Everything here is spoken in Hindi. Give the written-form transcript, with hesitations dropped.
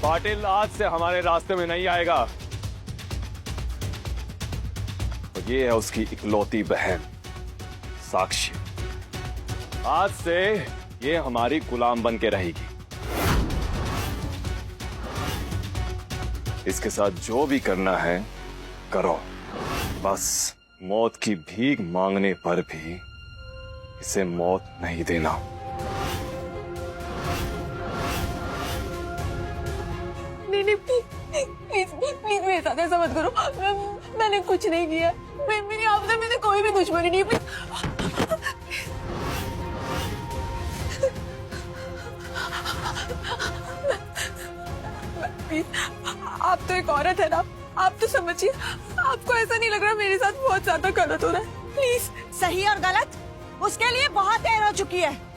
पाटिल आज से हमारे रास्ते में नहीं आएगा। और ये है उसकी इकलौती बहन साक्षी। आज से ये हमारी गुलाम बन के रहेगी। इसके साथ जो भी करना है करो, बस मौत की भीख मांगने पर भी इसे मौत नहीं देना। नहीं प्लीज प्लीज मेरे साथ ऐसा मत करो। मैंने कुछ नहीं किया। मेरी आपसे मैंने कोई भी दुश्मनी नहीं। प्लीज आप तो एक औरत है ना, आप तो समझिए। आपको ऐसा नहीं लग रहा मेरे साथ बहुत ज्यादा गलत हो रहा है? प्लीज। सही और गलत उसके लिए बहुत देर हो चुकी है।